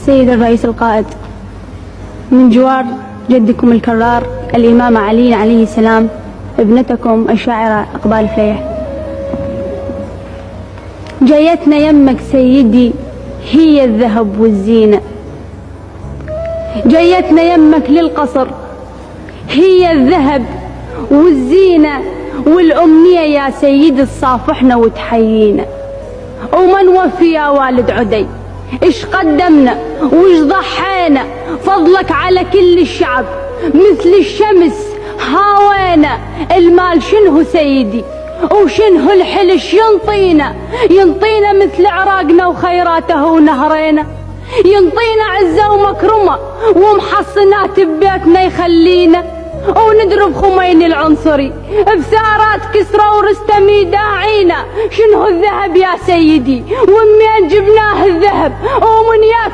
سيد الرئيس القائد، من جوار جدكم الكرار الإمام علي عليه السلام ابنتكم الشاعرة إقبال فليح. جايتنا يمك سيدي هي الذهب والزينة، جايتنا يمك للقصر هي الذهب والزينة، والأمنية يا سيدي تصافحنا وتحيينا. وما نوفي يا والد عدي إيش قدمنا وإيش ضحينا، فضلك على كل الشعب مثل الشمس هاوينا. المال شنه سيدي وشنه الحلش ينطينا مثل عراقنا وخيراته ونهرينا، ينطينا عزة ومكرمة ومحصنات ببيتنا يخلينا. وندرب خميني العنصري بثارات كسرى ورستمي داعينا. شنه الذهب يا سيدي ومن جبناه الذهب ومن ياك